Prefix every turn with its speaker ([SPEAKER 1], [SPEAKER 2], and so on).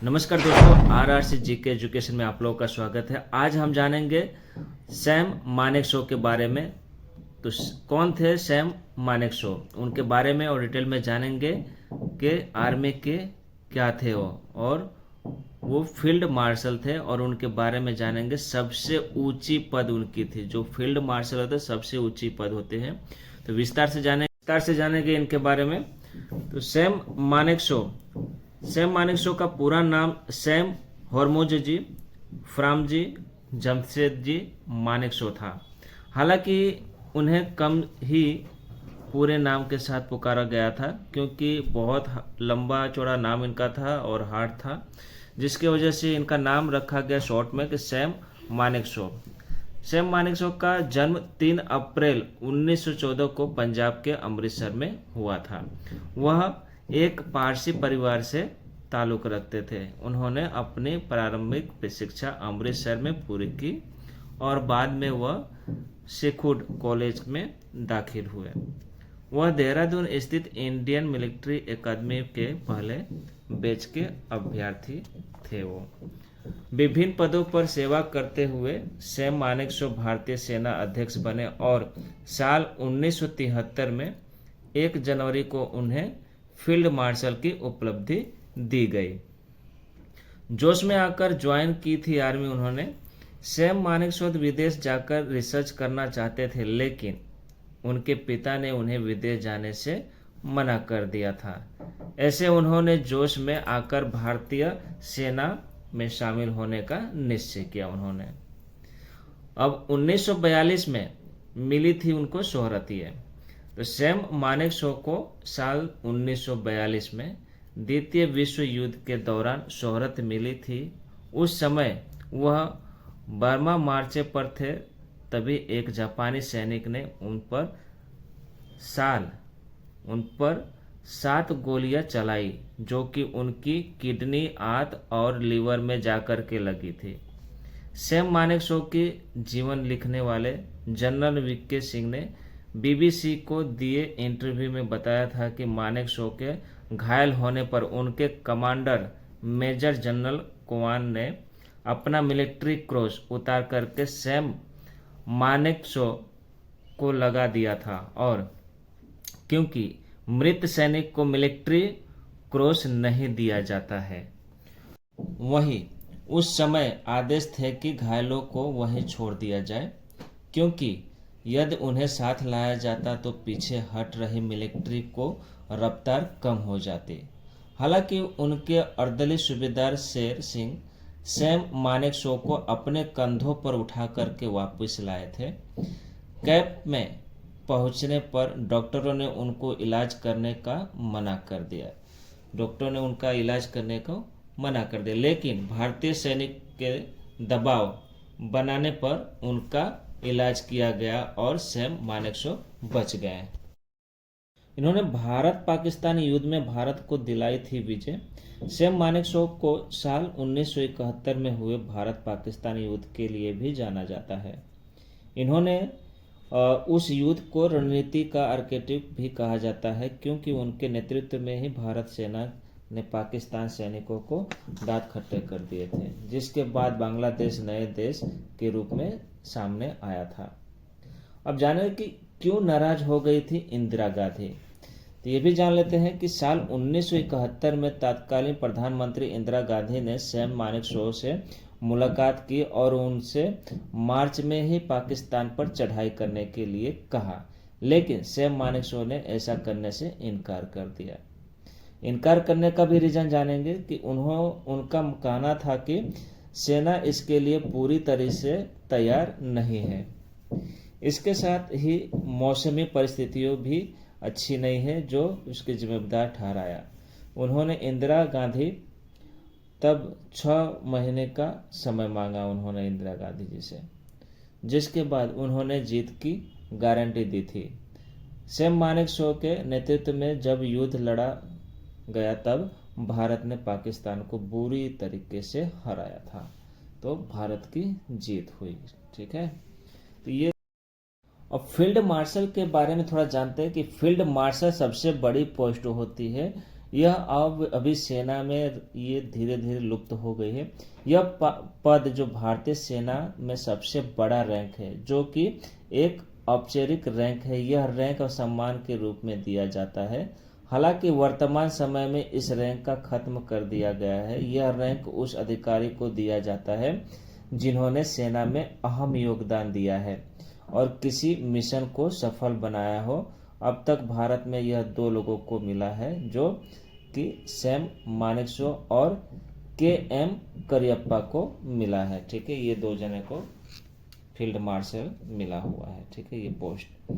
[SPEAKER 1] नमस्कार दोस्तों, RRC GK education में आप लोगों का स्वागत है। आज हम जानेंगे सैम मानेकशॉ के बारे में। तो कौन थे सैम मानेकशॉ, उनके बारे में और डिटेल में जानेंगे कि आर्मी के क्या थे वो, और वो फील्ड मार्शल थे और उनके बारे में जानेंगे। सबसे ऊंची पद उनकी थी। जो फील्ड मार्शल होते हैं सबसे ऊंची पद होते हैं। तो विस्तार से जानेंगे इनके बारे में। तो सैम मानेकशॉ का पूरा नाम सैम होर्मुज़जी फ्रामजी जमशेदजी मानेकशॉ था। हालांकि उन्हें कम ही पूरे नाम के साथ पुकारा गया था, क्योंकि बहुत लंबा चौड़ा नाम इनका था और हार्ड था, जिसकी वजह से इनका नाम रखा गया शॉर्ट में कि सैम मानेकशॉ। सैम मानेकशॉ का जन्म 3 अप्रैल 1914 को पंजाब के अमृतसर में हुआ था। वह एक पारसी परिवार से ताल्लुक़ रखते थे। उन्होंने अपनी प्रारंभिक शिक्षा अमृतसर में पूरी की और बाद में वह शेखुड कॉलेज में दाखिल हुए। वह देहरादून स्थित इंडियन मिलिट्री एकेडमी के पहले बैच के अभ्यर्थी थे। वो विभिन्न पदों पर सेवा करते हुए सैम मानेकशॉ भारतीय सेना अध्यक्ष बने और साल 1973 में 1 जनवरी को उन्हें फील्ड मार्शल की उपलब्धि दी गई। जोश में आकर ज्वाइन की थी आर्मी उन्होंने। सैम मानेकशॉ विदेश जाकर रिसर्च करना चाहते थे, लेकिन उनके पिता ने उन्हें विदेश जाने से मना कर दिया था। ऐसे उन्होंने जोश में आकर भारतीय सेना में शामिल होने का निश्चय किया। उन्होंने अब 1942 में मिली थी उनको शोहरत। तो सैम मानेकशॉ को साल 1942 में द्वितीय विश्व युद्ध के दौरान शोहरत मिली थी। उस समय वह बर्मा मार्च पर थे, तभी एक जापानी सैनिक ने उन पर 7 गोलियां चलाई, जो कि उनकी किडनी, आंत और लीवर में जाकर के लगी थी। सैम मानेकशॉ की जीवन लिखने वाले जनरल वीके सिंह ने बीबीसी को दिए इंटरव्यू में बताया था कि मानेकशॉ के घायल होने पर उनके कमांडर मेजर जनरल कुवान ने अपना मिलिट्री क्रॉस उतार करके सैम मानेकशॉ को लगा दिया था, और क्योंकि मृत सैनिक को मिलिट्री क्रॉस नहीं दिया जाता है, वहीं उस समय आदेश थे कि घायलों को वहीं छोड़ दिया जाए, क्योंकि यदि उन्हें साथ लाया जाता तो पीछे हट रही मिलिट्री को रफ्तार कम हो जाती। हालांकि उनके अर्दली सूबेदार शेर सिंह सैम मानेकशॉ को अपने कंधों पर उठा करके वापस लाए थे। कैंप में पहुंचने पर डॉक्टरों ने उनको इलाज करने का मना कर दिया। लेकिन भारतीय सैनिक के दबाव बनाने पर उनका इलाज किया गया और सैम मानेकशॉ बच गए। इन्होंने भारत पाकिस्तान युद्ध में भारत को दिलाई थी विजय। सैम मानेकशॉ को साल 1971 में हुए भारत पाकिस्तान युद्ध के लिए भी जाना जाता है। इन्होंने उस युद्ध को रणनीति का आर्किटेक्ट भी कहा जाता है, क्योंकि उनके नेतृत्व में ही भारत सेना ने पाकिस्तान सैनिकों को दांत खट्टे कर दिए थे, जिसके बाद बांग्लादेश नए देश के रूप में सामने आया था। अब जाने कि क्यों नाराज हो गई थी इंदिरा गांधी। तो ये भी जान लेते हैं कि साल 1971 में तत्कालीन प्रधानमंत्री इंदिरा गांधी ने सैम मानेकशॉ से मुलाकात की और उनसे मार्च में ही पाकिस्तान पर चढ़ाई करने के लिए कहा, लेकिन सैम मानेकशॉ ने ऐसा करने से इनकार कर दिया। इनकार करने का भी रीजन जानेंगे कि उनका कहना था कि सेना इसके लिए पूरी तरह से तैयार नहीं है। इसके साथ ही मौसमी परिस्थितियों भी अच्छी नहीं है, जो उसके जिम्मेदार ठहराया। उन्होंने इंदिरा गांधी तब 6 महीने का समय मांगा उन्होंने इंदिरा गांधी जी से, जिसके बाद उन्होंने जीत की गारंटी दी थी। सैम मानेकशॉ के नेतृत्व में जब युद्ध लड़ा गया, तब भारत ने पाकिस्तान को बुरी तरीके से हराया था, तो भारत की जीत हुई। ठीक है, तो ये अब फील्ड मार्शल के बारे में थोड़ा जानते हैं कि फील्ड मार्शल सबसे बड़ी पोस्ट होती है यह अब अभी सेना में ये धीरे धीरे लुप्त हो गई है। यह पद जो भारतीय सेना में सबसे बड़ा रैंक है, जो कि एक औपचारिक रैंक है। यह रैंक और सम्मान के रूप में दिया जाता है। हालांकि वर्तमान समय में इस रैंक का खत्म कर दिया गया है। यह रैंक उस अधिकारी को दिया जाता है जिन्होंने सेना में अहम योगदान दिया है और किसी मिशन को सफल बनाया हो। अब तक भारत में यह 2 लोगों को मिला है, जो कि सैम मानेकशॉ और के.एम. करियप्पा को मिला है। ठीक है, ये 2 जने को फील्ड मार्शल मिला हुआ है। ठीक है, ये पोस्ट।